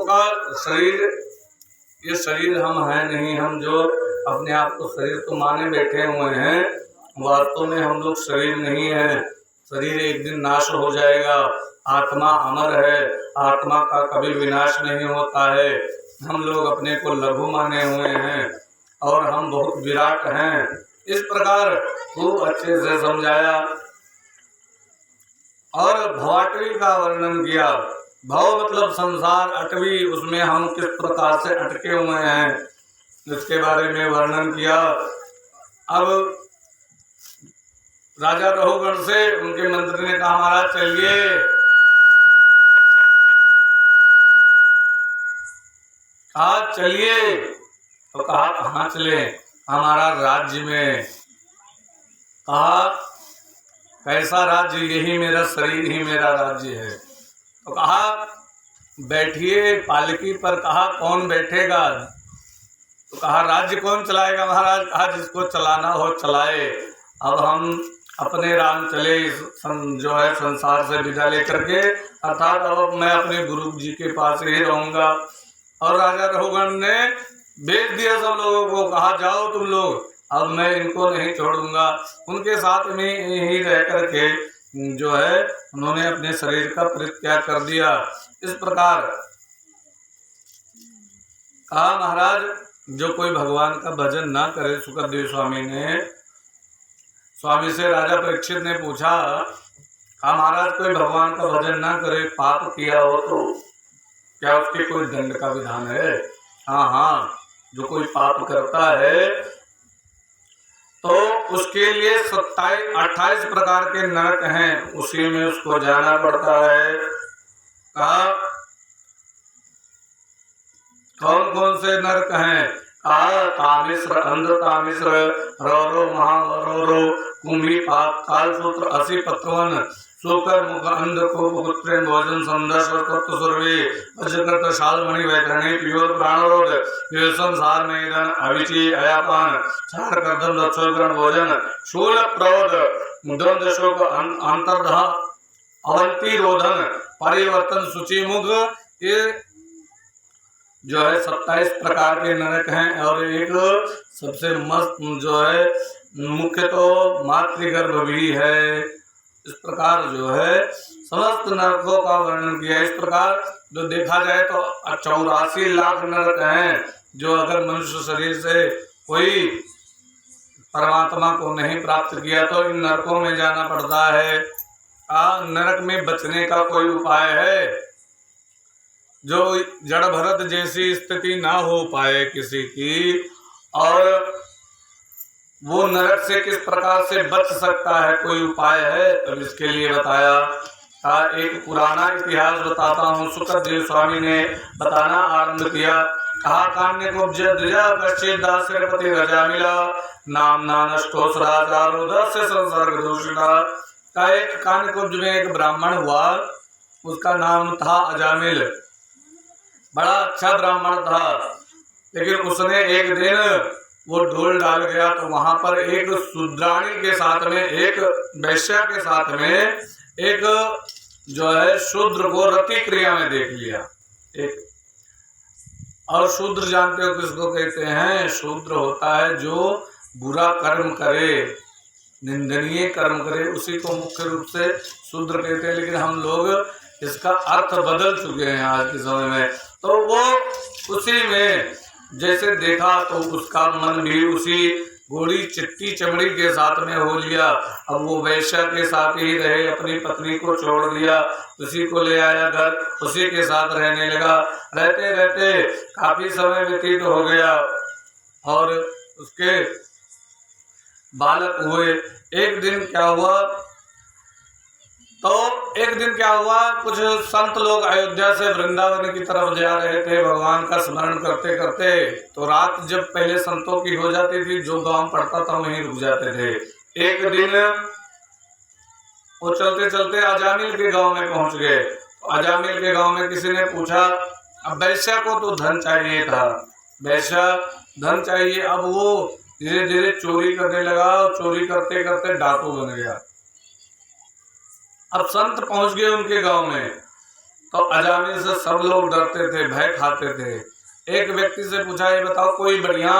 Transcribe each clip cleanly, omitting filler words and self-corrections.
का शरीर, ये शरीर हम हैं नहीं। हम जो अपने आप को शरीर तो माने बैठे हुए हैं, वास्तव में हम लोग शरीर नहीं है। शरीर एक दिन नाश हो जाएगा, आत्मा अमर है, आत्मा का कभी विनाश नहीं होता है। हम लोग अपने को लघु माने हुए हैं और हम बहुत विराट हैं। इस प्रकार खूब अच्छे से समझाया और भवाटवी का वर्णन किया। भव मतलब संसार, अटवी उसमें हम किस प्रकार से अटके हुए हैं इसके बारे में वर्णन किया। अब राजा रघुगण से उनके मंत्री ने कहा महाराज चलिए। कहा चलिए, तो कहा कहाँ चले? हमारा राज्य में। कहा कैसा राज्य? यही मेरा शरीर ही मेरा राज्य है। तो कहा बैठिए पालकी पर। कहा कौन बैठेगा? तो कहा राज्य कौन चलाएगा महाराज? कहा जिसको चलाना हो चलाए। अब हम अपने राम चले जो है संसार से विदा लेकर के, अर्थात अब मैं अपने गुरु जी के पास ही रहूंगा। और राजा रघुगण ने भेज दिया सब लोगों को, कहा जाओ तुम लोग, अब मैं इनको नहीं छोड़ूंगा। उनके साथ में ही रह करके जो है उन्होंने अपने शरीर का परित्याग कर दिया। इस प्रकार कहा महाराज जो कोई भगवान का भजन ना करे, सुखदेव स्वामी ने स्वामी से राजा परीक्षित ने पूछा, कहा महाराज कोई भगवान का भजन ना करे, पाप किया हो तो क्या उसके कोई दंड का विधान है? हाँ, जो कोई पाप करता है तो उसके लिए 27-28 प्रकार के नरक हैं, उसी में उसको जाना पड़ता है। कहा कौन कौन से नरक हैं? कहा तामिश्र, अंध तामिश्र, रौरो, महावरो, कुंभी, पाप, कालसूत्र, असी, पत्रवन, सोकर, मुख, अंध, को पुत्र, भोजन, संदर्श, तत्व, सुरभि, अजकृत, शालमणि, वैतरणी, पियोर, प्राणरोध, संसार में अभिचि, अयापान, चार कर्दम, दक्षोग्रण भोजन, शूल, प्रौध, द्वंद, शोक, अंतर्दह, अवंती, रोधन, परिवर्तन, सूचि, मुख, ये जो है 27 प्रकार के नरक हैं। और एक सबसे मस्त जो है मुख्य तो मातृगर्भ भी है। इस प्रकार जो है समस्त नरकों का वर्णन किया। इस प्रकार जो देखा जाए तो 84 लाख नरक हैं, जो अगर मनुष्य शरीर से कोई परमात्मा को नहीं प्राप्त किया तो इन नरकों में जाना पड़ता है। नरक में बचने का कोई उपाय है? जो जड़ भरत जैसी स्थिति ना हो पाए किसी की, और वो नरक से किस प्रकार से बच सकता है, कोई उपाय है? तब इसके लिए बताया। एक पुराना इतिहास बताता हूँ। सुखदेव स्वामी ने बताना आरंभ किया। कहा कान्य कुब्ज द्विजा कश्चित दासपति रजा मिला, नाम नानष्टोस राजारो दस्य संसर्ग दूषिता। का एक कान्य कुब्ज में एक ब्राह्मण हुआ, उसका नाम था अजामिल। बड़ा अच्छा ब्राह्मण था, लेकिन उसने एक दिन वो ढोल डाल गया तो वहां पर एक शूद्राणी के साथ में, एक वैश्या के साथ में एक जो है शूद्र को रति क्रिया में देख लिया। एक और शूद्र जानते हो किसको कहते हैं? शूद्र होता है जो बुरा कर्म करे, निंदनीय कर्म करे, उसी को मुख्य रूप से शूद्र कहते हैं। लेकिन हम लोग इसका अर्थ बदल चुके हैं आज के समय में। तो वो उसी में जैसे देखा तो उसका मन भी उसी गोरी चिट्टी चमड़ी के साथ में हो लिया। अब वो वैश्या के साथ ही रहे, अपनी पत्नी को छोड़ दिया, उसी को ले आया घर, उसी के साथ रहने लगा। रहते रहते काफी समय व्यतीत हो गया और उसके बालक हुए। एक दिन क्या हुआ, कुछ संत लोग अयोध्या से वृंदावन की तरफ जा रहे थे भगवान का स्मरण करते करते। तो रात जब पहले संतों की हो जाती थी, जो गांव पड़ता था वहीं रुक जाते थे। एक दिन वो चलते चलते अजामिल के गांव में पहुंच गए। तो अजामिल के गांव में किसी ने पूछा, अब वैश्या को तो धन चाहिए था, वैश्या धन चाहिए। अब वो धीरे धीरे चोरी करने लगा, चोरी करते करते डाकू बन गया। अब संत पहुंच गए उनके गांव में, तो अजामिल से सब लोग डरते थे, भय खाते थे। एक व्यक्ति से पूछा, ये बताओ कोई बढ़िया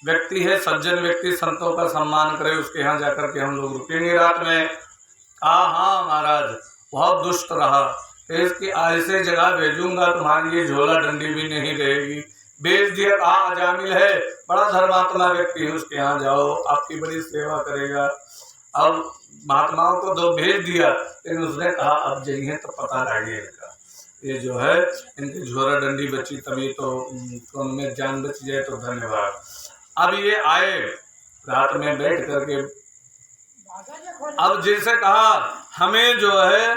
व्यक्ति है, सज्जन व्यक्ति, संतों का सम्मान करे, उसके यहाँ जाकर के हम लोग रुकेंगे रात में। हाँ महाराज, बहुत दुष्ट रहा, तो इसकी ऐसे जगह भेजूंगा तुम्हारी ये झोला डंडी भी नहीं रहेगी। भेज दिया, अजामिल है, बड़ा धर्मात्मा व्यक्ति है, उसके यहाँ जाओ, आपकी बड़ी सेवा करेगा। अब महात्माओं को दो भेज दिया, लेकिन उसने कहा अब जाइए तो पता लगेगा, ये जो है इनकी झोला डंडी बची, तभी तो उनमें जान बच जाए तो धन्यवाद। अब ये आए रात में बैठ करके, अब जैसे कहा हमें जो है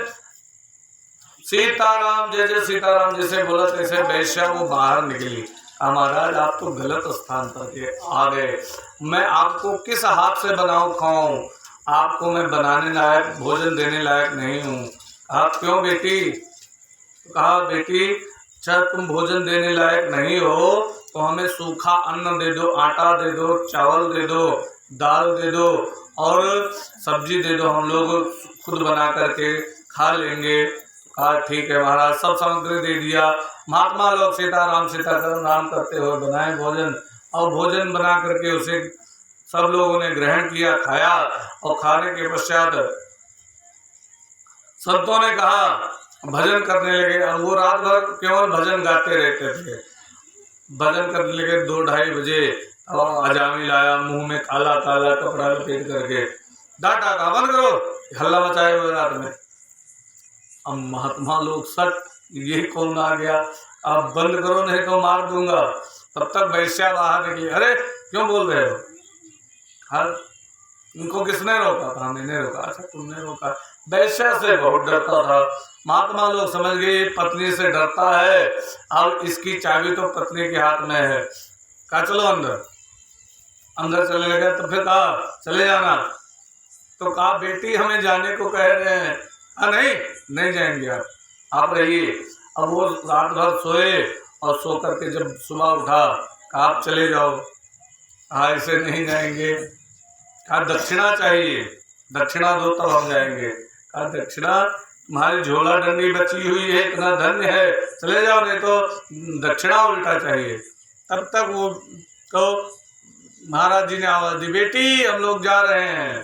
सीताराम, जैसे सीताराम जैसे बोला तैसे वैश्या वो बाहर निकली। महाराज आप तो गलत स्थान पर आ गए, मैं आपको किस हाथ से बनाऊं खाऊं, आपको मैं बनाने लायक भोजन देने लायक नहीं हूँ। आप क्यों बेटी? तो कहा बेटी जब तुम भोजन देने लायक नहीं हो तो हमें सूखा अन्न दे दो, आटा दे दो, चावल दे दो, दाल दे दो और सब्जी दे दो, हम लोग खुद बना करके खा लेंगे। कहा ठीक है महाराज, सब सामग्री दे दिया। महात्मा लोग सीताराम करते हुए बनाए भोजन, और भोजन बना करके उसे सब लोगों ने ग्रहण किया, खाया, और खाने के पश्चात संतों ने कहा भजन करने लगे। और वो रात भर केवल भजन गाते रहते थे, भजन करने लगे। 2-2:30 बजे और अजामिल आया, मुंह में काला काला कपड़ा लपेट करके, डांटा कहा बंद करो, हल्ला मचाए हुए रात में। अब महात्मा लोग सट, ये कौन आ गया, अब बंद करो नहीं तो मार दूंगा। तब तक वैश्या बाहर निकली, अरे क्यों बोल रहे हो? हर इनको किसने रोका था? मैंने रोका। अच्छा तुमने रोका। वैश्या से बहुत डरता था। महात्मा लोग समझ गए पत्नी से डरता है, अब इसकी चाबी तो पत्नी के हाथ में है। कहा चलो अंदर, अंदर चले लगे। तो फिर कहा चले जाना, तो कहा बेटी हमें जाने को कह रहे हैं। नहीं जाएंगे आप रहिए। अब वो रात भर सोए और सो करके जब सुबह उठा, कहा आप चले जाओ। कहा ऐसे नहीं जाएंगे। कहा दक्षिणा चाहिए, दक्षिणा दो तब हम जाएंगे। कहा दक्षिणा, तुम्हारी झोला डंडी बची हुई है, इतना धन्य है, चले जाओ नहीं तो दक्षिणा उल्टा चाहिए। तब तक वो तो महाराज जी ने आवाज दी, बेटी हम लोग जा रहे हैं।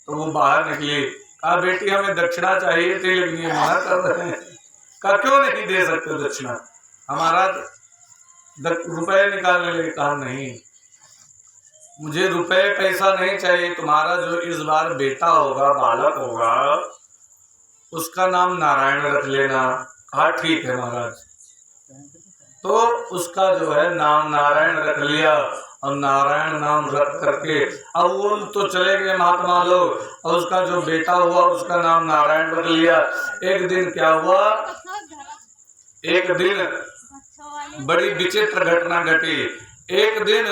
तो वो बाहर निकली। कहा बेटी हमें दक्षिणा चाहिए थी, लेकिन ये मना कर रहे हैं। कहा क्यों नहीं दे सकते दक्षिणा? हमारा रुपए निकालने लगे। कहा नहीं, मुझे रुपए पैसा नहीं चाहिए, तुम्हारा जो इस बार बेटा होगा, बालक होगा, उसका नाम नारायण रख लेना। कहा ठीक है महाराज। तो उसका जो है नाम नारायण रख लिया, और नारायण नाम रख करके अब वो तो चले गए महात्मा लोग, और उसका जो बेटा हुआ उसका नाम नारायण रख लिया। एक दिन क्या हुआ, एक दिन बड़ी विचित्र घटना घटी। एक दिन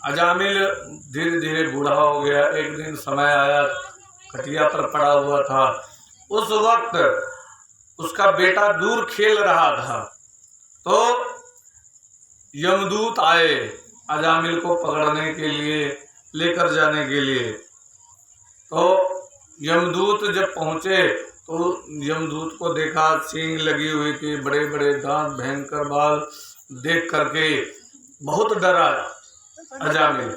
अजामिल धीरे धीरे बूढ़ा हो गया। एक दिन समय आया, खटिया पर पड़ा हुआ था। उस वक्त उसका बेटा दूर खेल रहा था, तो यमदूत आए अजामिल को पकड़ने के लिए, लेकर जाने के लिए। तो यमदूत जब पहुंचे तो यमदूत को देखा, सींग लगी हुई थी, बड़े बड़े दांत, भयंकर बाल, देख करके बहुत डरा अजामिल।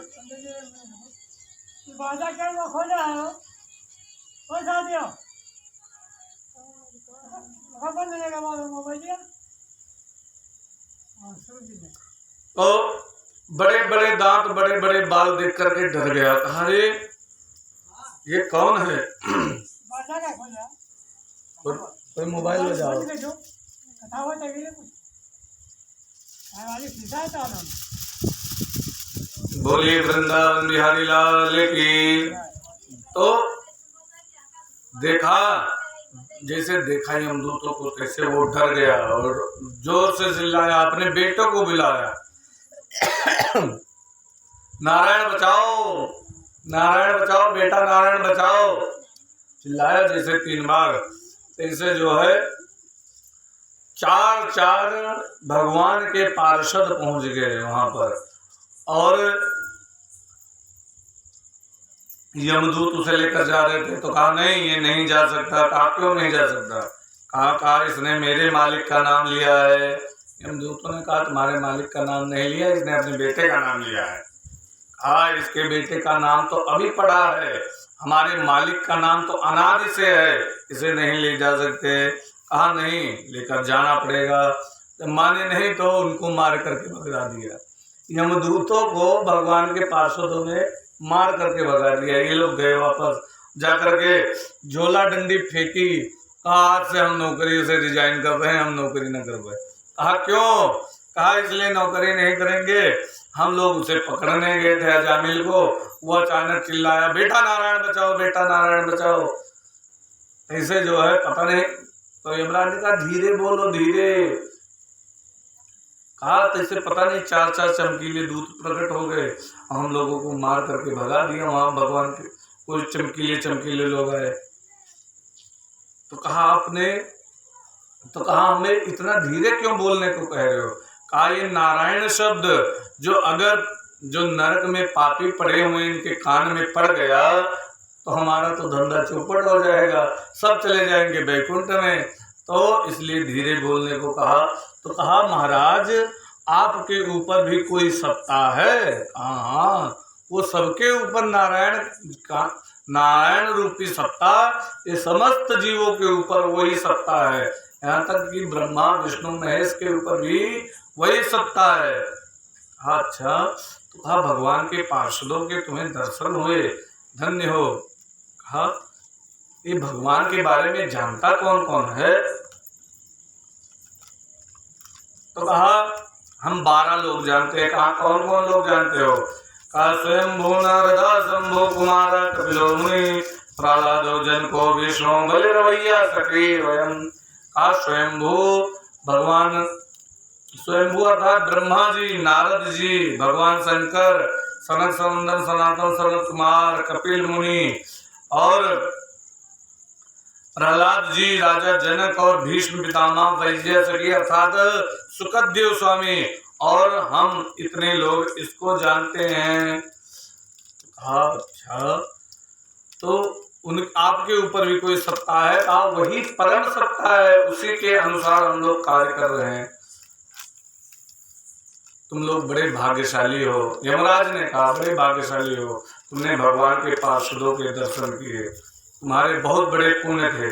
तो बड़े बड़े दांत, बड़े बड़े बाल देख करके डर गया। कहा ये कौन है? कोई मोबाइल ले जाओ। बोलिए वृंदावन बिहारी लाल की। तो देखा, जैसे देखा यमदूतों को, कैसे वो डर गया और जोर से चिल्लाया, अपने बेटों को बुलाया, नारायण बचाओ, नारायण बचाओ, बेटा नारायण बचाओ। चिल्लाया जैसे 3 बार। ऐसे जो है 4 भगवान के पार्षद पहुंच गए वहां पर, और यमदूत उसे लेकर जा रहे थे, तो कहा नहीं ये नहीं जा सकता। कहा क्यों नहीं जा सकता? कहा इसने मेरे मालिक का नाम लिया है। यमदूतों ने कहा तुम्हारे मालिक का नाम नहीं लिया, इसने अपने बेटे का नाम लिया है। कहा इसके बेटे का नाम तो अभी पड़ा है, हमारे मालिक का नाम तो अनादि से है, इसे नहीं ले जा सकते। कहा नहीं लेकर जाना पड़ेगा। जब माने नहीं तो उनको मार करके भगा दिया। यमदूतों को भगवान के पार्षदों ने मार करके भगा दिया। ये लोग गए वापस, जा करके झोला डंडी फेंकी। कहा आज से हम नौकरी से रिजाइन कर रहे हैं, हम नौकरी न कर पाए। कहा क्यों? कहा इसलिए नौकरी नहीं करेंगे, हम लोग उसे पकड़ने गए थे अजामिल को, वो अचानक चिल्लाया बेटा नारायण बचाओ, बेटा नारायण बचाओ। ऐसे जो है पता नहीं, तो यमराज ने कहा धीरे बोलो धीरे। कहा तो इसे पता नहीं 4 चमकीले दूत प्रकट हो गए, हम लोगों को मार करके भगा दिया। वहां भगवान के कुछ चमकीले लोग आए। तो कहा आपने, तो कहा हमें इतना धीरे क्यों बोलने को कह रहे हो? कहा ये नारायण शब्द जो नरक में पापी पड़े हुए इनके कान में पड़ गया तो हमारा तो धंधा चौपट हो जाएगा, सब चले जाएंगे बैकुंठ में, तो इसलिए धीरे बोलने को कहा। तो कहा महाराज आपके ऊपर भी कोई सत्ता है? हाँ, वो सबके ऊपर नारायण रूपी सत्ता, ये समस्त जीवों के ऊपर वही सत्ता है, यहाँ तक कि ब्रह्मा विष्णु महेश के ऊपर भी वही सत्ता है। अच्छा, तो कहा भगवान के पार्षदों के तुम्हें दर्शन हुए, धन्य हो। कहा ये भगवान के बारे में जानता कौन कौन है? तो कहा हम 12 लोग जानते हैं। कहा कौन कौन लोग जानते हो? कहा स्वयंभू नारदा शंभु कुमार कपिलो मुनि प्रहलादो जन को विष्णु बलि रवैया सक्रिय वयम। कहा स्वयंभू भगवान, स्वयंभू अर्थात ब्रह्मा जी, नारद जी, भगवान शंकर, सनक सनंदन सनातन सनत कुमार, कपिल मुनि और प्रहलाद जी, राजा जनक और भीष्म पितामह वैद्य अर्थात सुखदेव स्वामी, और हम इतने लोग इसको जानते हैं। अच्छा, तो आपके ऊपर भी कोई सत्ता है? कहा वही परम सत्ता है, उसी के अनुसार हम लोग कार्य कर रहे हैं। तुम लोग बड़े भाग्यशाली हो। यमराज ने कहा बड़े भाग्यशाली हो, तुमने भगवान के पार्षदों के दर्शन किए, तुम्हारे बहुत बड़े पुण्य थे।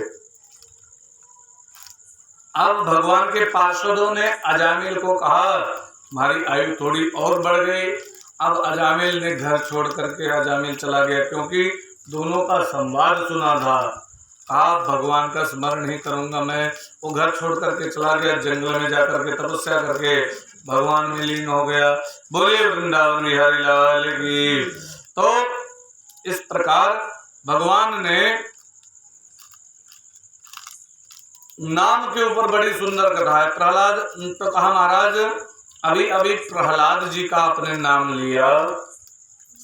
अब भगवान के पार्षदों ने अजामिल को कहा तुम्हारी आयु थोड़ी और बढ़ गई। अब अजामिल ने घर छोड़ करके अजामिल चला गया, क्योंकि दोनों का संवाद सुना था। आप भगवान का स्मरण नहीं करूंगा मैं, वो घर छोड़ करके चला गया, जंगल में जाकर के तपस्या करके भगवान में लीन हो गया। बोले वृंदावन बिहारी लाल की। तो इस प्रकार भगवान ने नाम के ऊपर बड़ी सुंदर कथा है। प्रहलाद, तो कहा महाराज अभी अभी प्रहलाद जी का आपने नाम लिया।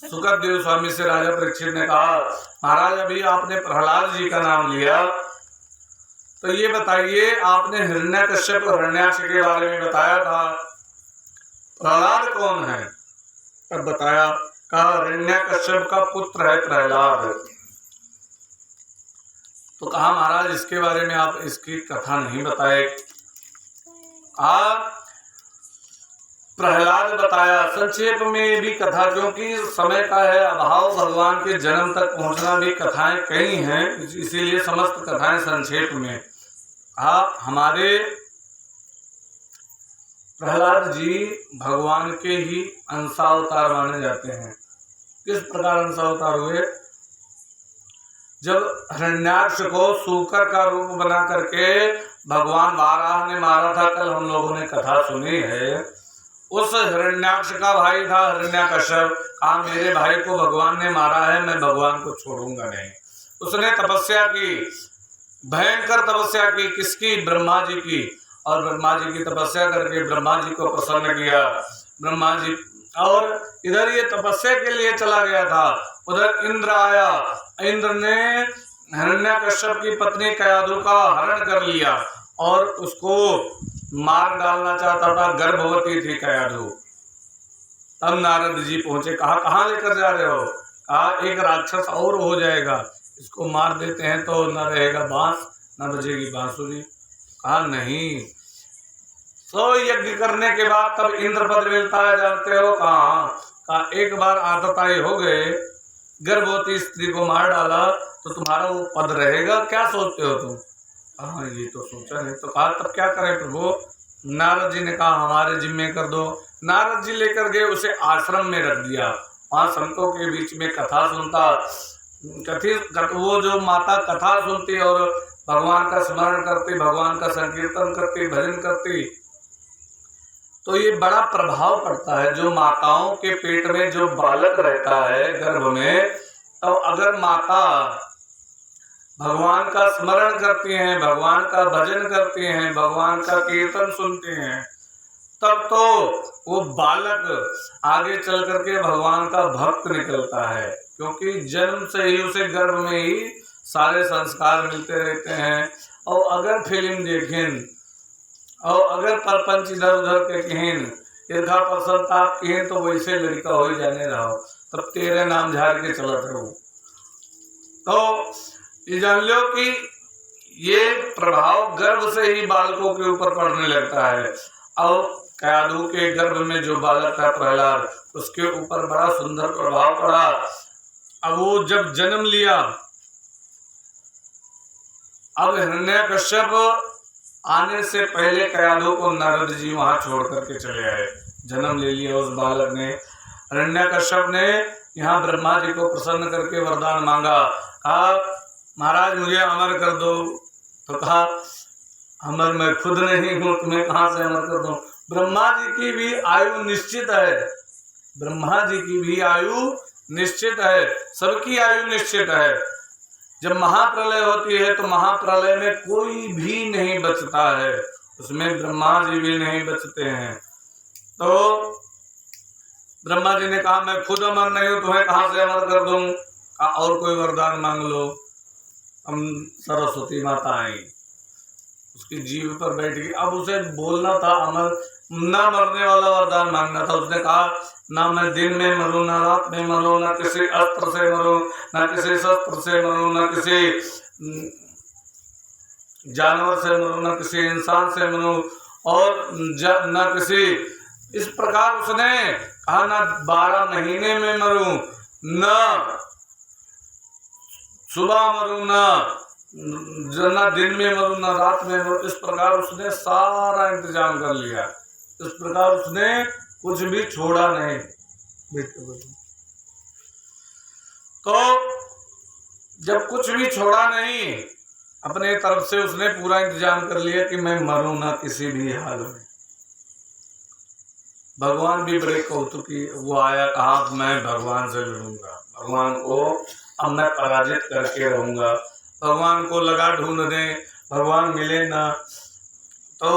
सुखदेव स्वामी से राजा परीक्षित ने कहा महाराज अभी आपने प्रहलाद जी का नाम लिया, तो ये बताइए आपने हिरण्यकश्यप और हिरण्याक्ष के बारे में बताया था, प्रहलाद कौन है? तब बताया, कहा हिरण्यकश्यप का पुत्र है प्रहलाद। तो कहा महाराज इसके बारे में आप इसकी कथा नहीं बताए। प्रहलाद बताया संक्षेप में भी कथा, क्योंकि समय का है अभाव, भगवान के जन्म तक पहुंचना भी कथाएं कई हैं, इसीलिए समस्त कथाएं संक्षेप में। हमारे प्रहलाद जी भगवान के ही अंशावतार माने जाते हैं। किस प्रकार अंशावतार हुए? जब हिरण्याक्ष को सूकर का रूप बना करके भगवान वाराह ने मारा था, कल हम लोगों ने कथा सुनी है, उस हिरण्याक्ष का भाई था हिरण्यकश्यप। कहा मेरे भाई को भगवान ने मारा है, मैं भगवान को छोड़ूंगा नहीं। उसने तपस्या की, भयंकर तपस्या की, किसकी? ब्रह्मा जी की। और ब्रह्मा जी की तपस्या करके ब्रह्मा जी को प्रसन्न किया। ब्रह्मा जी, और इधर ये तपस्या के लिए चला गया था, उधर इंद्र आया। इंद्र ने हिरण्यकश्यप की पत्नी कयाधु का हरण कर लिया और उसको मार डालना चाहता था, गर्भवती थी कयाधु। तब नारद जी पहुंचे, कहा कहाँ लेकर जा रहे हो? एक राक्षस और हो जाएगा, इसको मार देते हैं तो न रहेगा बांस न बजेगी बांसुरी। कहा नहीं, 100 यज्ञ करने के बाद तब इंद्र पद मिलता है, जानते हो कहा एक बार आतताई हो गए, गर्भवती स्त्री को मार डाला तो तुम्हारा वो पद रहेगा, क्या सोचते हो तुम? हाँ ये तो सोचा नहीं। तो कहा तब क्या करें प्रभु? नारद जी ने कहा हमारे जिम्मे कर दो। नारद जी लेकर गए, उसे आश्रम में रख दिया, वहां संतों के बीच में कथा सुनता। वो जो माता कथा सुनती और भगवान का स्मरण करती, भगवान का संकीर्तन करती, भजन करती, तो ये बड़ा प्रभाव पड़ता है। जो माताओं के पेट में जो बालक रहता है गर्भ में, तो अगर माता भगवान का स्मरण करती हैं, भगवान का भजन करती हैं, भगवान का कीर्तन सुनते हैं, तब तो वो बालक आगे चल करके भगवान का भक्त निकलता है, क्योंकि जन्म से ही उसे गर्भ में ही सारे संस्कार मिलते रहते हैं। और अगर फिल्म देखें और अगर परपंच इधर उधर के कहें, ईर्खा प्रसन्नताप कहें, तो वैसे लड़का हो ही जाने रहो, तब तेरे नाम झाड़ के चलत रहो। तो ये जान लो कि ये प्रभाव गर्भ से ही बालकों के ऊपर पड़ने लगता है। और कयाधु के गर्भ में जो बालक था प्रहलाद, उसके ऊपर बड़ा सुंदर प्रभाव पड़ा। अब वो जब जन्म लिया, अब हिरण्यकश्यप आने से पहले कयाधु को नारद जी वहां छोड़ करके चले आए। जन्म ले लिया उस बालक ने। हिरण्यकश्यप ने यहाँ ब्रह्मा जी को प्रसन्न करके वरदान मांगा, कहा महाराज मुझे अमर कर दो। तो कहा अमर मैं खुद नहीं हूँ, तुम्हें कहाँ से अमर कर दूं? ब्रह्मा जी की भी आयु निश्चित है, ब्रह्मा जी की भी आयु निश्चित है, सबकी आयु निश्चित है। जब महाप्रलय होती है तो महाप्रलय में कोई भी नहीं बचता है, उसमें ब्रह्मा जी भी नहीं बचते हैं। तो ब्रह्मा जी ने कहा मैं खुद अमर नहीं हूं, तुम्हें कहां से अमर कर दूं? और कोई वरदान मांग लो। हम सरस्वती माता आई, उसकी जीभ पर बैठ गई। अब उसे बोलना था अमर ना मरने वाला वरदान मांगना था। उसने कहा ना मैं दिन में मरूं, ना रात में मरूं, ना किसी अस्त्र से मरूं, ना किसी शस्त्र से मरूं, ना किसी जानवर से मरूं, ना किसी इंसान से मरूं, और ना किसी, इस प्रकार उसने कहा ना 12 महीने में मरूं, ना सुबह मरूं, ना दिन में मरूं, ना रात में मरूं। इस प्रकार उसने सारा इंतजाम कर लिया। इस प्रकार उसने कुछ भी छोड़ा नहीं। तो जब कुछ भी छोड़ा नहीं, अपने तरफ से उसने पूरा इंतजाम कर लिया कि मैं मरूं ना किसी भी हाल में। भगवान भी बड़े कौतुकी, वो आया, कहा मैं भगवान से लड़ूंगा, भगवान को अब मैं पराजित करके रहूंगा। भगवान को लगा ढूंढने, भगवान मिले ना, तो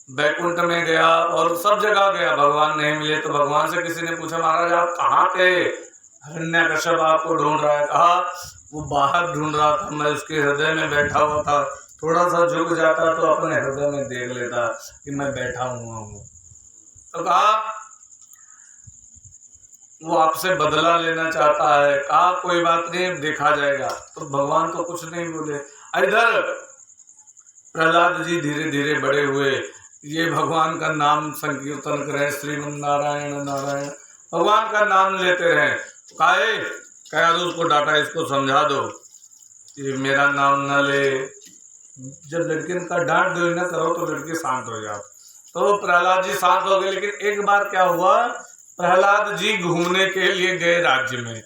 बैकुंठ में गया और सब जगह गया, भगवान नहीं मिले। तो भगवान से किसी ने पूछा महाराज आप कहाँ थे? हिरण्यकश्यप आपको ढूंढ रहा है। कहा वो बाहर ढूंढ रहा था, मैं उसके हृदय में बैठा हुआ था, थोड़ा सा झुक जाता तो अपने हृदय में देख लेता कि मैं बैठा हुआ हूँ। तो कहा वो आपसे बदला लेना चाहता है। कहा कोई बात नहीं, देखा जाएगा। तो भगवान तो कुछ नहीं बोले। इधर प्रहलाद जी धीरे धीरे बड़े हुए, ये भगवान का नाम संकीर्तन करें, श्रीमन नारायण नारायण, भगवान का नाम लेते रहे। काहे कयाधु उसको डांटा, इसको समझा दो ये मेरा नाम न ले। जब लड़की का डांट दो ना करो तो लड़की शांत हो जाओ। तो प्रहलाद जी शांत हो गए। लेकिन एक बार क्या हुआ, प्रहलाद जी घूमने के लिए गए राज्य में।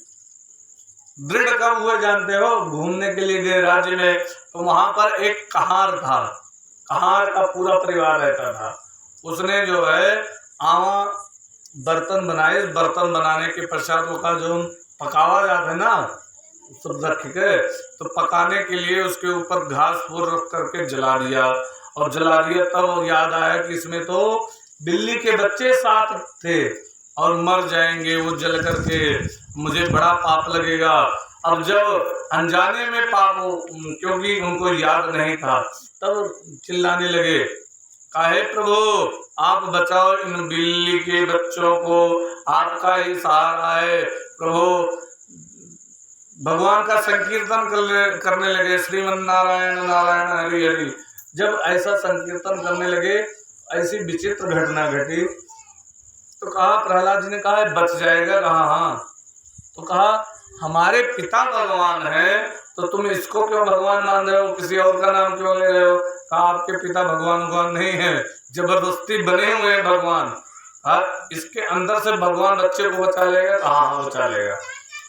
दृढ़ कब हुए जानते हो? घूमने के लिए गए राज्य में, तो वहां पर एक कहार था, कहार का पूरा परिवार रहता था। उसने जो है आवा बर्तन बनाए। बर्तन बनाने के पश्चात वो का जो पकावा जाता है ना, सब रख के, तो पकाने के लिए उसके ऊपर घास फूस रख करके जला दिया। और जला दिया तब याद आया कि इसमें तो बिल्ली के बच्चे साथ थे और मर जाएंगे वो जल करके, मुझे बड़ा पाप लगेगा। अब जब अनजाने में पाप, क्योंकि उनको याद नहीं था, तब चिल्लाने लगे, काहे प्रभु आप बचाओ इन बिल्ली के बच्चों को, आपका ही सहारा है, प्रभु भगवान का संकीर्तन करने लगे, श्रीमन नारायण नारायण हरि हरि। जब ऐसा संकीर्तन करने लगे, ऐसी विचित्र घटना घटी। तो कहा, प्रहलाद जी ने कहा बच जाएगा, कहा हाँ। तो कहा हमारे पिता भगवान है, तो तुम इसको क्यों भगवान मान रहे हो, किसी और का नाम क्यों ले रहे हो? कहा आपके पिता भगवान नहीं है, जबरदस्ती बने हुए हैं भगवान। इसके अंदर से भगवान बच्चे को बचा लेगा? कहा हाँ बचा लेगा।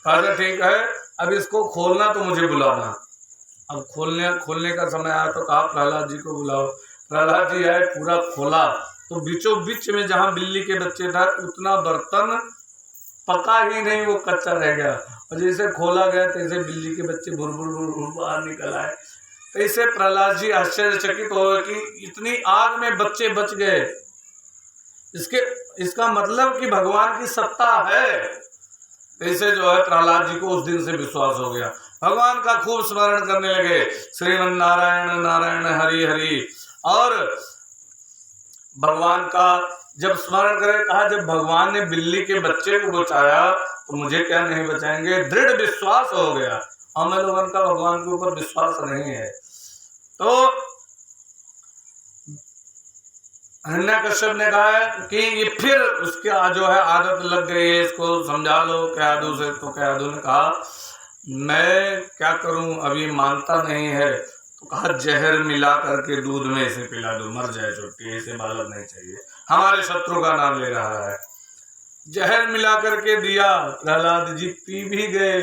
कहा ठीक है, अब इसको खोलना तो मुझे बुलाना। अब खोलने का समय आया तो कहा प्रहलाद जी को बुलाओ। प्रहलाद जी आए, पूरा खोला तो बीचों बीच में जहां बिल्ली के बच्चे था, उतना बर्तन पका ही नहीं, वो कच्चा रह गया। और जैसे खोला गया तैसे बिल्ली के बच्चे भुर बाहर निकल आए। तैसे प्रहलाद जी आश्चर्यचकित हो कि इतनी आग में बच्चे बच गए। इसका मतलब कि भगवान की सत्ता है। ऐसे जो है प्रहलाद जी को उस दिन से विश्वास हो गया, भगवान का खूब स्मरण करने लगे, श्रीमन नारायण नारायण हरि हरि। और भगवान का जब स्मरण करे, कहा जब भगवान ने बिल्ली के बच्चे को बचाया तो मुझे क्या नहीं बचाएंगे। दृढ़ विश्वास हो गया। हम लोगों का भगवान के ऊपर विश्वास नहीं है। तो हिरण्यकश्यप ने कहा कि ये फिर उसके जो है आदत लग गई है, इसको समझा लो कयाधु से। तो कयाधु ने कहा मैं क्या करूं, अभी मानता नहीं है। तो कहा जहर मिला करके दूध में इसे पिला दो, मर जाए छुट्टी, इसे बालक नहीं चाहिए, हमारे शत्रु का नाम ले रहा है। जहर मिला करके दिया, प्रहलाद जी पी भी गए।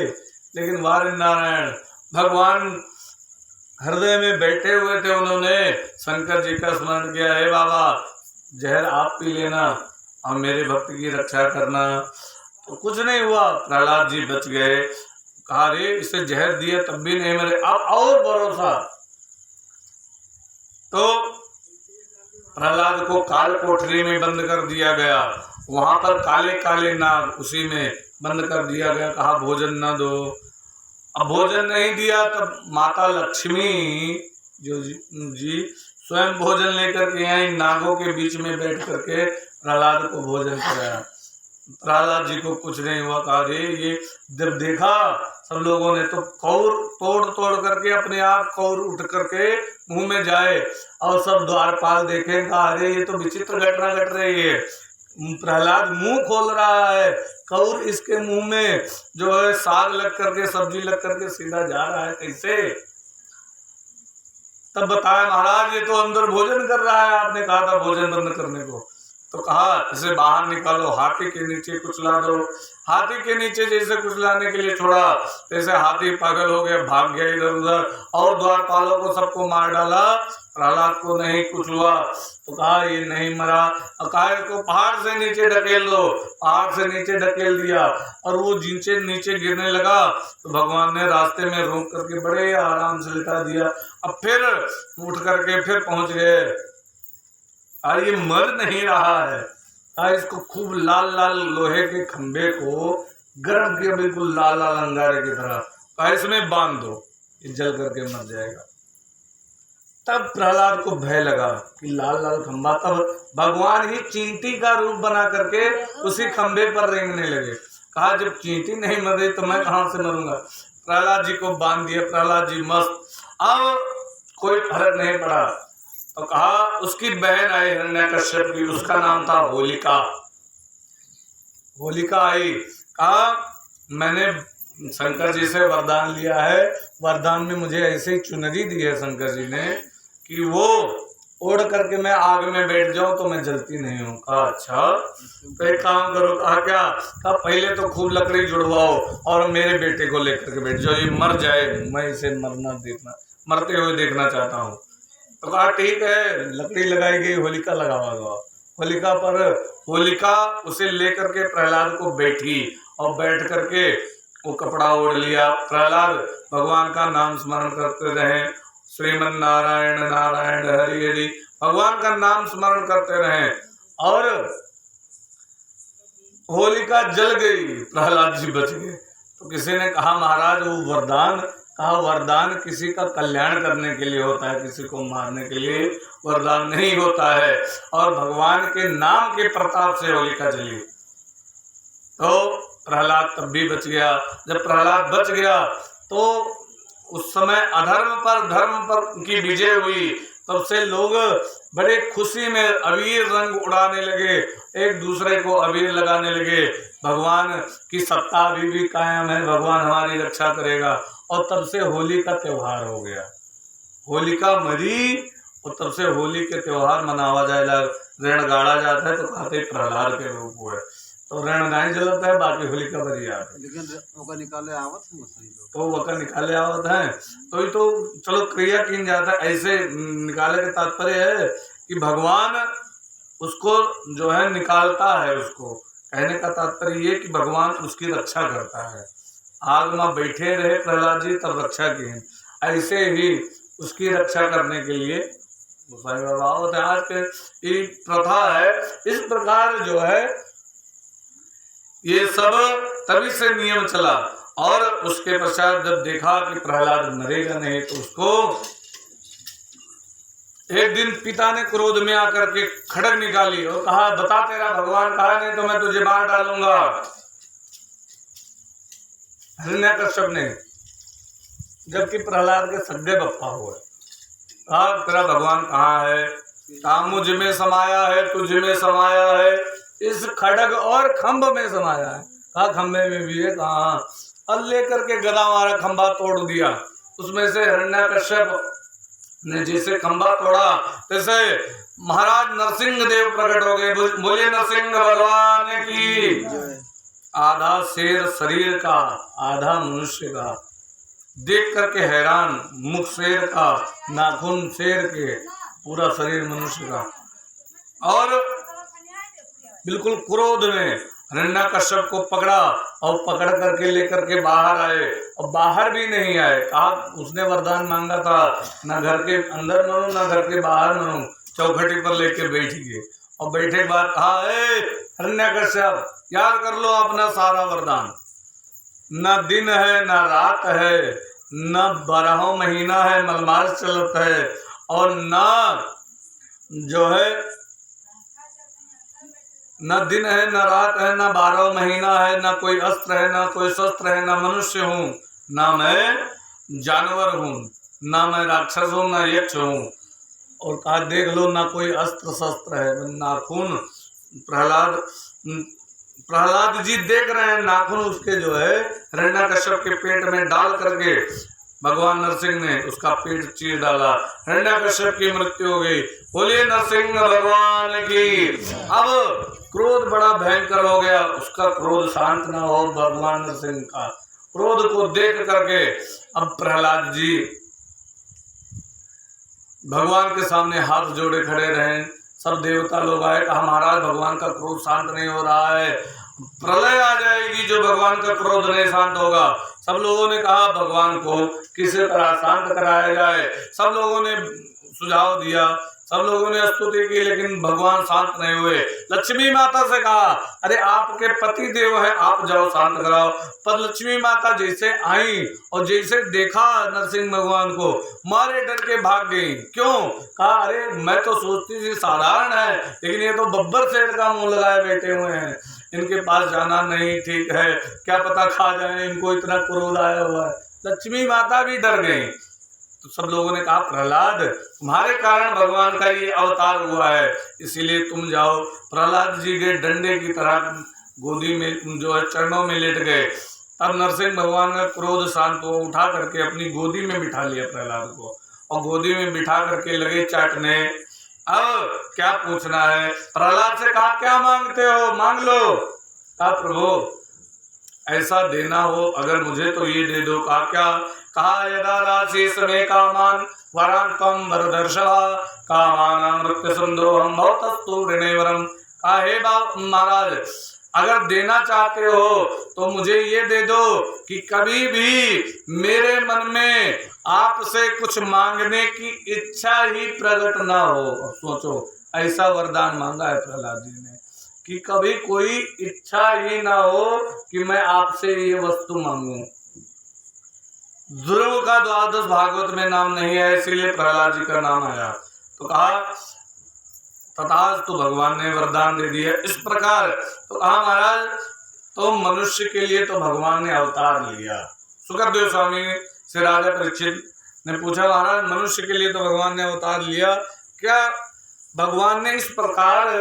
लेकिन वार नारायण भगवान हृदय में बैठे हुए थे, उन्होंने शंकर जी का स्मरण किया, हे बाबा जहर आप पी लेना और मेरे भक्त की रक्षा करना। तो कुछ नहीं हुआ, प्रहलाद जी बच गए। कहा रे इसे जहर दिया तब भी नहीं मरे, अब और भरोसा। तो प्रहलाद को काल कोठरी में बंद कर दिया गया, वहां पर काले काले नाग, उसी में बंद कर दिया गया। कहा भोजन न दो। अब भोजन नहीं दिया तब माता लक्ष्मी जो जी स्वयं भोजन लेकर के आई, नागों के बीच में बैठ करके प्रहलाद को भोजन कराया। प्रहलाद जी को कुछ नहीं हुआ। कहा रे ये जब देखा सब लोगों ने तो कौर तोड़ करके अपने आप कौर उठ करके मुंह में जाए, और सब द्वारपाल देखे। कहा अरे ये तो विचित्र घटना घट रही है। प्रहलाद मुंह खोल रहा है, कौर इसके मुंह में जो है साग लग करके, सब्जी लग करके सीधा जा रहा है, कैसे? तब बताया महाराज ये तो अंदर भोजन कर रहा है, आपने कहा था भोजन बंद करने को। तो कहा इसे बाहर निकालो, हाथी के नीचे कुचला दो। हाथी के नीचे जैसे कुचलाने के लिए छोड़ा, जैसे हाथी पागल हो गया, भाग गया इधर उधर, और द्वारपालों को सबको मार डाला, प्रहलाद को नहीं कुछ हुआ। तो कहा ये नहीं मरा। और कहा इसको पहाड़ से नीचे ढकेल दो। पहाड़ से नीचे ढकेल दिया, और वो नीचे नीचे गिरने लगा तो भगवान ने रास्ते में रोक करके बड़े आराम से लिटा दिया। अब फिर उठ करके फिर पहुंच गए। ये मर नहीं रहा है। इसको खूब लाल लाल लोहे के खंभे को गर्म किया, बिल्कुल लाल लाल अंगारे की तरह, इसमें बांध दो, ये जल करके मर जाएगा। तब प्रहलाद को भय लगा कि लाल लाल खंभा, तब भगवान ही चींटी का रूप बना करके उसी खंभे पर रेंगने लगे। कहा जब चींटी नहीं मरे तो मैं कहां से मरूंगा। प्रहलाद जी को बांध दिया, प्रहलाद जी मस्त। अब कोई फर्क नहीं पड़ा। तो कहा उसकी बहन आई हिरण्यकश्यप की, उसका नाम था होलिका। होलिका आई, कहा मैंने शंकर जी से वरदान लिया है, वरदान में मुझे ऐसे ही चुनरी दी है शंकर जी ने कि वो ओढ़ करके मैं आग में बैठ जाऊं तो मैं जलती नहीं हूँ। कहा अच्छा तो एक काम करो। कहा क्या? कहा पहले तो खूब लकड़ी जुड़वाओ और मेरे बेटे को लेकर के बैठ जाओ, ये मर जाए, मैं इसे मरते हुए देखना चाहता हूँ। तो कहा ठीक है, लकड़ी लगाई गई, होलिका लगावा गया। होलिका पर होलिका उसे लेकर के प्रहलाद को बैठी, और बैठ करके वो कपड़ा ओढ़ लिया। प्रहलाद भगवान का नाम स्मरण करते रहे, श्रीमन नारायण नारायण हरि हरि, भगवान का नाम स्मरण करते रहे। और होलिका जल गई, प्रहलाद जी बच गए। तो किसी ने कहा महाराज वो वरदान, कहा वरदान किसी का कल्याण करने के लिए होता है, किसी को मारने के लिए वरदान नहीं होता है। और भगवान के नाम के प्रताप से होलिका जली। तो प्रहलाद तब भी बच गया। जब प्रहलाद बच गया तो उस समय अधर्म पर धर्म पर की विजय हुई। तब से लोग बड़े खुशी में अबीर रंग उड़ाने लगे, एक दूसरे को अबीर लगाने लगे। भगवान की सत्ता अभी भी कायम है, भगवान हमारी रक्षा करेगा। और तब से होली का त्योहार हो गया। होलिका मरी और तब से होली के त्योहार मनावा जाए, ऋण गाड़ा जाता है। तो कहते प्रहलाद के रूप हुए तो ऋण नहीं जलता है, बाकी होलिका मरी जाता है। लेकिन ओका निकाले आवत है तो वक़्त निकाले आवत है तो चलो क्रिया की जाता है। ऐसे निकाले का तात्पर्य है कि भगवान उसको जो है निकालता है। उसको कहने का तात्पर्य ये कि भगवान उसकी रक्षा करता है। आग में बैठे रहे प्रहलाद जी तब रक्षा की है, ऐसे ही उसकी रक्षा करने के लिए आज के प्रथा है। इस प्रकार जो है ये सब तभी से नियम चला। और उसके पश्चात जब देखा कि प्रहलाद मरेगा नहीं तो उसको एक दिन पिता ने क्रोध में आकर के खड्ग निकाली और कहा बता तेरा भगवान कहा, नहीं तो मैं तुझे मार डालूंगा। हिरण्यकश्यप ने, जबकि प्रहलाद के सगे बप्पा हुए, कहा तेरा भगवान कहाँ है? कहा मुझ में समाया है, तुझ में समाया है, इस खड्ग और खंभ में समाया है। कहा खंभे में भी है? कहा। और लेकर के गदा मारा, खंभा तोड़ दिया। उसमें से हिरण्यकश्यप ने जैसे खंभा तोड़ा तैसे महाराज नरसिंह देव प्रकट हो गए। बोलिए नरसिंह भगवान की। आधा शेर शरीर का, आधा मनुष्य का, देख करके हैरान। मुख शेर का, नाखून शेर के, पूरा शरीर मनुष्य का। और बिल्कुल क्रोध में हिरण्यकश्यप को पकड़ा और पकड़ करके लेकर के बाहर आए। और बाहर भी नहीं आए, कहा उसने वरदान मांगा था ना घर के अंदर मरूं ना घर के बाहर मरूं, चौखटी पर लेके बैठ गए। और बैठे के बाद कहा हिरण्यकश्यप याद कर लो अपना सारा वरदान। न दिन है न रात है, न 12 महीना है मलमास चलत है, और न जो है न दिन है न रात है, न 12 महीना है, न कोई अस्त्र है, न कोई शस्त्र है, न मनुष्य हूँ, न मैं जानवर हूँ, न मैं राक्षस हूँ, न यक्ष हूँ। और कहा देख लो ना कोई अस्त्र शस्त्र है, नाखून। प्रहलाद जी देख रहे हैं नाखून उसके जो है हिरण्यकश्यप के पेट में डाल करके भगवान नरसिंह ने उसका पेट चीर डाला। हिरण्यकश्यप की मृत्यु हो गई। बोलिए नरसिंह भगवान की। अब क्रोध बड़ा भयंकर हो गया, उसका क्रोध शांत ना हो। भगवान नरसिंह का क्रोध को देख करके अब प्रहलाद जी भगवान के सामने हाथ जोड़े खड़े रहे। सब देवता लोग आए, कहा महाराज भगवान का क्रोध शांत नहीं हो रहा है, प्रलय आ जाएगी जो भगवान का क्रोध नहीं शांत होगा। सब लोगों ने कहा भगवान को किसी तरह शांत कराया जाए। सब लोगों ने सुझाव दिया, सब लोगों ने स्तुति की, लेकिन भगवान शांत नहीं हुए। लक्ष्मी माता से कहा अरे आपके पति देव है, आप जाओ शांत कराओ। पर लक्ष्मी माता जैसे आई और जैसे देखा नरसिंह भगवान को, मारे डर के भाग गई। क्यों? कहा अरे मैं तो सोचती थी साधारण है, लेकिन ये तो बब्बर शेर का मुंह लगाए बैठे हुए हैं, इनके पास जाना नहीं ठीक है, क्या पता खा जाए, इनको इतना क्रोध आया हुआ है। लक्ष्मी माता भी डर गई। तो सब लोगों ने कहा प्रहलाद तुम्हारे कारण भगवान का ये अवतार हुआ है, इसीलिए तुम जाओ। प्रहलाद जी के डंडे की तरह गोदी में जो है चरणों में लेट गए। तब नरसिंह भगवान का क्रोध शांत हो, उठा करके अपनी गोदी में बिठा लिया प्रहलाद को, और गोदी में बिठा करके लगे चाटने। अब क्या पूछना है? प्रहलाद से कहा क्या मांगते हो, मांग लो। कहा प्रभु ऐसा देना हो अगर मुझे तो ये दे दो। कहा क्या? कहा यदा राशि समय कामान वरान तम वरदर्शवा कामानां मृत्यु संदोहम भवतस्तु ऋणेवरम। कहा हे महाराज अगर देना चाहते हो तो मुझे ये दे दो कि कभी भी मेरे मन में आपसे कुछ मांगने की इच्छा ही प्रकट ना हो। सोचो ऐसा वरदान मांगा है प्रहलाद जी ने कि कभी कोई इच्छा ही ना हो कि मैं आपसे ये वस्तु मांगू। ध्रुव का 12 भागवत में नाम नहीं है, इसीलिए प्रहलाद जी का नाम आया। तो कहा तथास्तु भगवान ने वरदान दे दिया इस प्रकार। तो कहा महाराज तो मनुष्य के लिए तो भगवान ने अवतार लिया। सुखदेव स्वामी से राजा परीक्षित ने पूछा, महाराज मनुष्य के लिए तो भगवान ने अवतार लिया, क्या भगवान ने इस प्रकार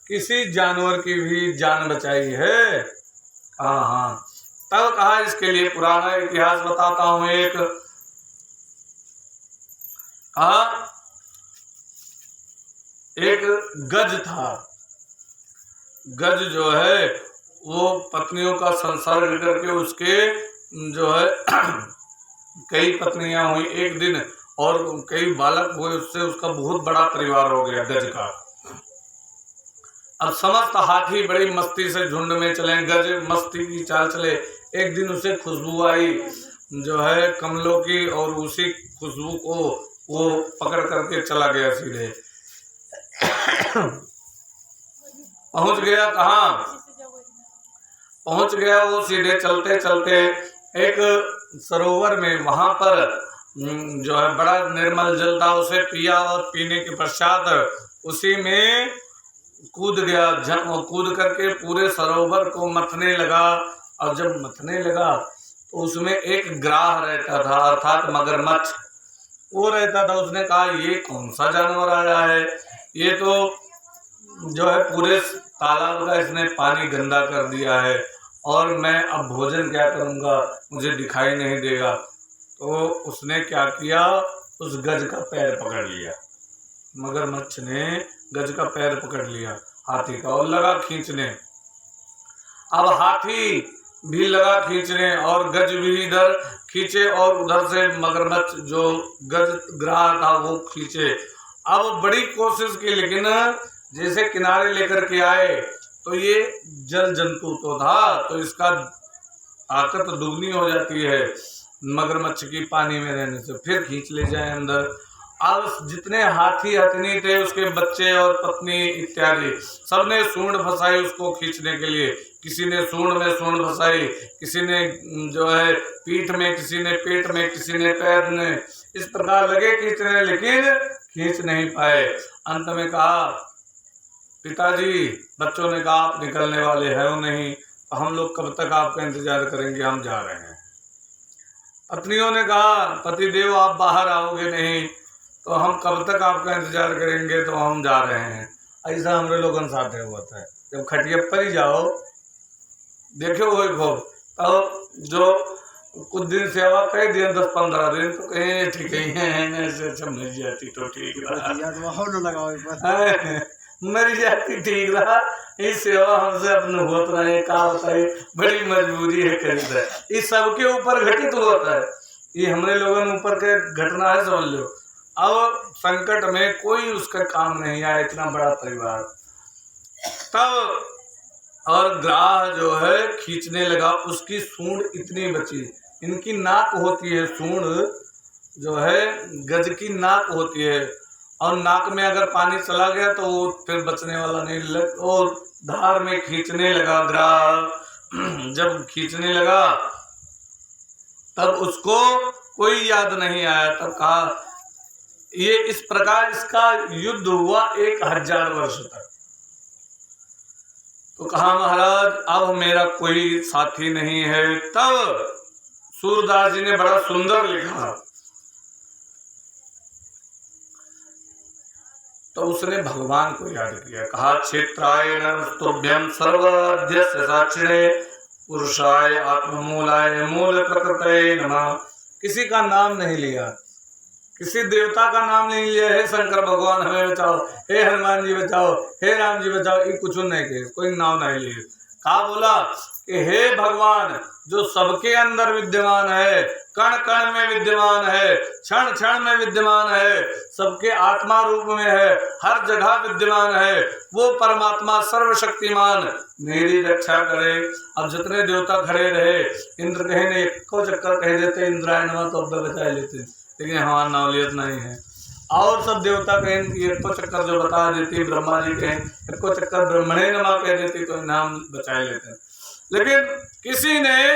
किसी जानवर की भी जान बचाई है? हाँ हाँ। तब कहा, इसके लिए पुराना इतिहास बताता हूं। एक कहा, एक गज था। गज जो है वो पत्नियों का संसर्ग करके उसके जो है कई पत्नियां हुई एक दिन, और कई बालक हुए, उससे उसका बहुत बड़ा परिवार हो गया गज का। अब समस्त हाथी बड़ी मस्ती से झुंड में चले, गज मस्ती की चाल चले। एक दिन उसे खुशबू आई जो है कमलों की, और उसी खुशबू को वो पकड़ करके चला गया सीधे। पहुंच गया कहाँ? पहुंच गया वो सीधे चलते चलते एक सरोवर में। वहां पर जो है बड़ा निर्मल जल था, उसे पिया और पीने के पश्चात उसी में कूद गया। कूद करके पूरे सरोवर को मथने लगा, और जब मथने लगा तो उसमें एक ग्राह रहता था, अर्थात मगरमच्छ वो रहता था। उसने कहा, ये कौन सा जानवर आया है? ये तो जो है पूरे तालाब का इसने पानी गंदा कर दिया है, और मैं अब भोजन क्या करूँगा, मुझे दिखाई नहीं देगा। तो उसने क्या किया, उस गज का पैर पकड़ लिया। मगरमच्छ ने गज का पैर पकड़ लिया हाथी का, और लगा खींचने। अब हाथी भी लगा खींचने, और गज भी इधर खींचे, और उधर से मगरमच्छ जो गज ग्राह था वो खींचे। अब बड़ी कोशिश की, लेकिन जैसे किनारे लेकर के आए तो ये जल जंतु तो था, तो इसका ताकत दुगनी हो जाती है मगरमच्छ की पानी में रहने से। फिर खींच ले जाए अंदर। अब जितने हाथी हथनी थे, उसके बच्चे और पत्नी इत्यादि, सबने सूंड फंसाई उसको खींचने के लिए। किसी ने सूंड में सूंड फंसाई, किसी ने जो है पीठ में, किसी ने पेट में, किसी ने पैर में। इस प्रकार लगे खींचने, लेकिन खींच नहीं पाए। अंत में कहा, पिताजी, बच्चों ने कहा, आप निकलने वाले हैं नहीं, तो हम लोग कब तक आपका इंतजार करेंगे, हम जा रहे हैं। पत्नियों ने कहा, पतिदेव आप बाहर आओगे नहीं, तो हम कब तक आपका इंतजार करेंगे, तो हम जा रहे हैं। ऐसा हमारे लोगों साथ हुआ था। जब खटिया पर ही जाओ, देखो वो खूब, तो जो कुछ दिन सेवा कर दिया, 10-15 दिन, तो कहीं ठीक ही है, ऐसे मिल जाती तो ठीक रहा, मर जाती ठीक रहा। इस सेवा हमसे अपने होता है, का होता है, बड़ी मजबूरी है खरीद है। ये सबके ऊपर घटित होता है, ये हमारे लोगों ऊपर के घटना है, समझ लो। अब संकट में कोई उसका काम नहीं आया, इतना बड़ा परिवार। तब और ग्राह जो है खींचने लगा, उसकी सूंड इतनी बची। इनकी नाक होती है, सूंड जो है गज की नाक होती है, और नाक में अगर पानी चला गया तो वो फिर बचने वाला नहीं। लग और धार में खींचने लगा ग्राह। जब खींचने लगा तब उसको कोई याद नहीं आया। तब कहा, ये इस प्रकार इसका युद्ध हुआ 1000 वर्ष तक। तो कहा, महाराज अब मेरा कोई साथी नहीं है। तब सूरदास जी ने बड़ा सुंदर लिखा, तो उसने भगवान को याद किया। कहा, क्षेत्राय नमस्तुभ्यं सर्वध्यस्य साक्षिणे पुरुषाय आत्ममूलाय मूल प्रकृतये नमः। किसी का नाम नहीं लिया, किसी देवता का नाम नहीं लिया, हे शंकर भगवान हमें बचाओ, हे हनुमान जी बचाओ, हे राम जी बचाओ, ये कुछ नहीं कहे, कोई नाम नहीं लिए। कहा, बोला कि हे भगवान जो सबके अंदर विद्यमान है, कण कण में विद्यमान है, क्षण क्षण में विद्यमान है, सबके आत्मा रूप में है, हर जगह विद्यमान है, वो परमात्मा सर्वशक्तिमान मेरी रक्षा करे। अब जितने देवता खड़े रहे, इंद्र कहे ने एको चक्कर कह देते इंद्राय नमः, तो अब बचा लेते, लेकिन हमारा नावलियत नहीं है। और सब देवता कहें कि एको चक्कर जो बता देती, ब्रह्मा जी कहें एको चक्कर ब्रह्मणे नमः कह देती, तो नाम बचा लेते। लेकिन किसी ने,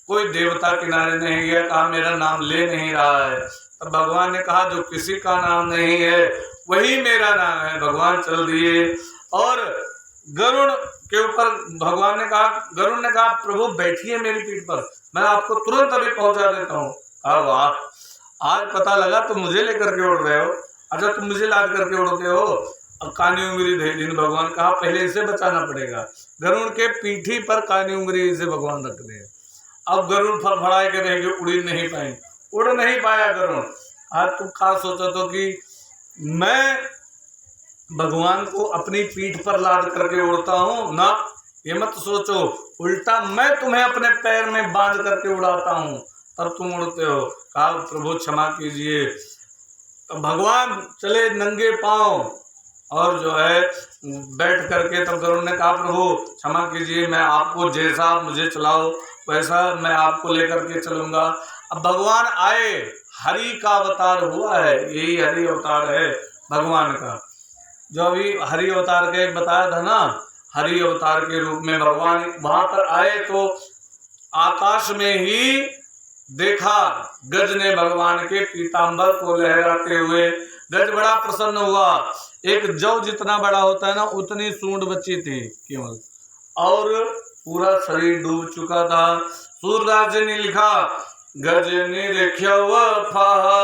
कोई देवता किनारे नहीं गया, कहा मेरा नाम ले नहीं रहा है। तब भगवान ने कहा, जो किसी का नाम नहीं है वही मेरा नाम है। भगवान चल दिए, और गरुड़ के ऊपर भगवान ने कहा, गरुड़ ने कहा प्रभु बैठिए मेरी पीठ पर, मैं आपको तुरंत अभी पहुंचा देता हूँ। कहा वाह, आज पता लगा तुम मुझे लेकर के उड़ रहे हो। अच्छा तुम मुझे लाद करके उड़ते हो। अब कानी उंगली दे दी भगवान, कहा पहले इसे बचाना पड़ेगा। गरुड़ के पीठी पर कानी उंगली से भगवान रख दे। अब गरुड़ फड़फड़ाए के रहेंगे, उड़ी नहीं पाए, उड़ नहीं पाया गरुड़। आज तुम क्या सोचो तो कि मैं भगवान को अपनी पीठ पर लाद करके उड़ता हूँ ना, ये मत सोचो। उल्टा मैं तुम्हें अपने पैर में बांध करके उड़ाता हूँ, तब तुम उड़ते हो। कहा प्रभु क्षमा कीजिए। तो भगवान चले नंगे पांव और जो है बैठ करके, तब गरुड़ ने कहा प्रभु क्षमा कीजिए, मैं आपको जैसा आप मुझे चलाओ वैसा मैं आपको लेकर के चलूंगा। अब भगवान आए, हरि का अवतार हुआ है, यही हरि अवतार है भगवान का। जो अभी हरि अवतार का एक बताया था ना, हरि अवतार के रूप में भगवान वहां पर आए तो आकाश में ही देखा गज ने भगवान के पीतांबर को लहराते हुए। गज बड़ा प्रसन्न हुआ। एक जौ जितना बड़ा होता है ना, उतनी सूंड बची थी केवल, और पूरा शरीर डूब चुका था। सूरदास जी ने लिखा, गज निरख्यव फाहा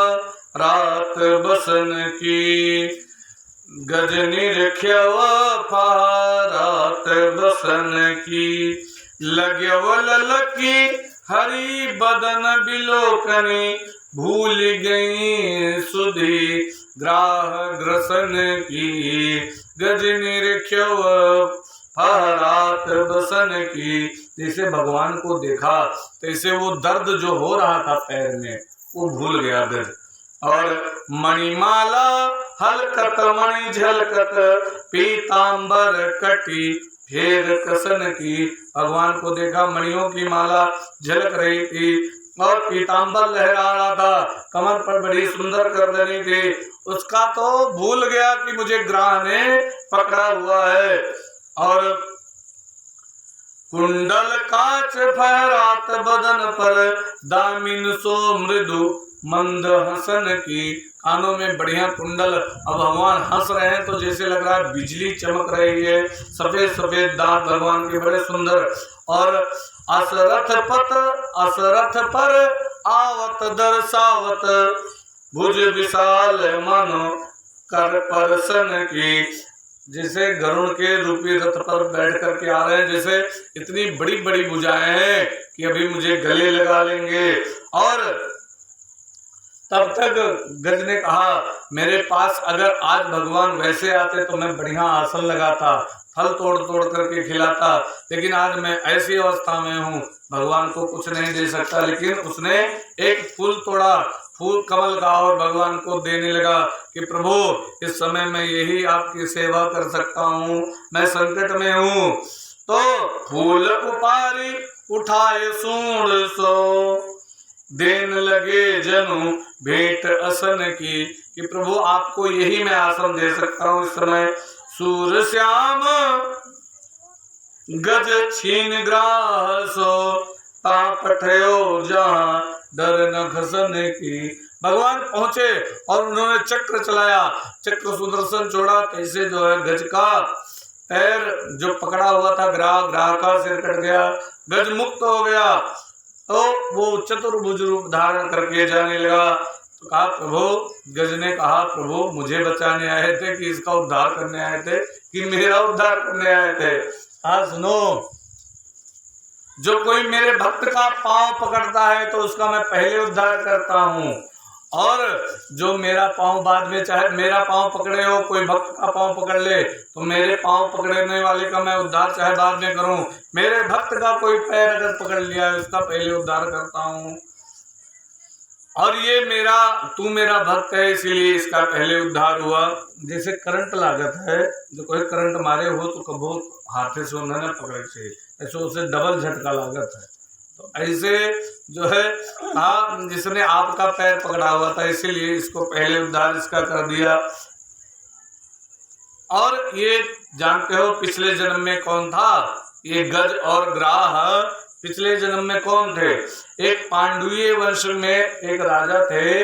रात बसन की, गज निरख्यव फाहा रात बसन की, लग्यव ललकी हरि बदन बिलोकनी, भूल गई सुधि ग्राह ग्रसन की, गज निरख्यव रात बसन की। जैसे भगवान को देखा तैसे वो दर्द जो हो रहा था पैर में वो भूल गया गज। और मणिमाला हलकत मणि झलकत, पीतांबर कटी फेर कसन की। भगवान को देखा, मणियों की माला झलक रही थी और पीतांबर लहरा रहा था, कमर पर बड़ी सुंदर करदनी थी। उसका तो भूल गया कि मुझे ग्राह ने पकड़ा हुआ है। और कुंडल काच फहरात बदन पर, दामिन सो मृदु मंद हसन की। कानों में बढ़िया कुंडल। अब भगवान हंस रहे हैं तो जैसे लग रहा है बिजली चमक रही है। सफेद सफेद दांत भगवान के बड़े सुंदर। और असरथ पर आवत दर्शावत, भुज विशाल मानो कर परसन की। जैसे गरुड़ के रूपी रथ पर बैठ करके आ रहे हैं, जैसे इतनी बड़ी बड़ी भुजाएं हैं कि अभी मुझे गले लगा लेंगे। और तब तक गज ने कहा, मेरे पास अगर आज भगवान वैसे आते तो मैं बढ़िया आसन लगाता, फल तोड़ तोड़ करके खिलाता, लेकिन आज मैं ऐसी अवस्था में हूँ, भगवान को कुछ नहीं दे सकता। लेकिन उसने एक फूल तोड़ा, फूल कमल का, और भगवान को देने लगा कि प्रभु इस समय मैं यही आपकी सेवा कर सकता हूँ, मैं संकट में हूँ। तो फूल उपारी उठाए सूंड सो, देन लगे जनु भेंट असन की। कि प्रभु आपको यही मैं आसन दे सकता हूँ इस समय। सूर श्याम गज छीन ग्राह सो, पठयो जहाँ डर न खसन की। भगवान पहुंचे और उन्होंने चक्र चलाया, चक्र सुदर्शन छोड़ा, कैसे जो है गज का पैर जो पकड़ा हुआ था, ग्राह का सिर कट गया, गज मुक्त हो गया। तो वो चतुर्भुज रूप धारण करके जाने लगा। तो कहा प्रभु, गज ने कहा प्रभु मुझे बचाने आए थे कि इसका उद्धार करने आए थे कि मेरा उद्धार करने आए थे? हाँ सुनो, जो कोई मेरे भक्त का पांव पकड़ता है तो उसका मैं पहले उद्धार करता हूँ, और जो मेरा पांव बाद में, चाहे मेरा पांव पकड़े हो, कोई भक्त का पांव पकड़ ले तो मेरे पांव पकड़ने वाले का मैं उद्धार चाहे बाद में करूं। मेरे भक्त का कोई पैर अगर पकड़ लिया है उसका पहले उद्धार करता हूं। और ये तू मेरा भक्त है इसीलिए इसका पहले उद्धार हुआ। जैसे करंट लागत है, जो कोई करंट मारे हो तो कबो हाथे से उन्होंने पकड़ से, ऐसे उसे डबल झटका लागत है। तो ऐसे जो है जिसने आपका पैर पकड़ा हुआ था इसीलिए इसको पहले उद्धार इसका कर दिया। और ये जानते हो पिछले जन्म में कौन था? ये गज और ग्राह पिछले जन्म में कौन थे? एक पांडुये वंश में एक राजा थे,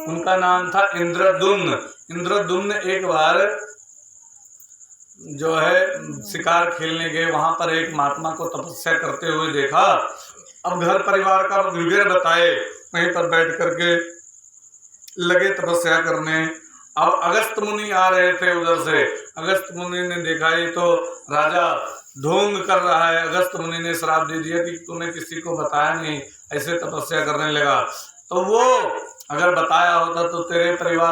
उनका नाम था इंद्रद्युम्न। इंद्रद्युम्न एक बार जो है शिकार खेलने गए, वहां पर एक महात्मा को तपस्या करते हुए देखा। अब घर परिवार का विवरण बताए, वहीं पर बैठ करके लगे तपस्या करने। अब अगस्त मुनि आ रहे थे उधर से। अगस्त मुनि ने देखा ये तो राजा ढोंग कर रहा है। अगस्त मुनि ने श्राप दे दिया कि तूने किसी को बताया नहीं, ऐसे तपस्या करने लगा। तो वो अगर बताया होता तो तेरे परिवार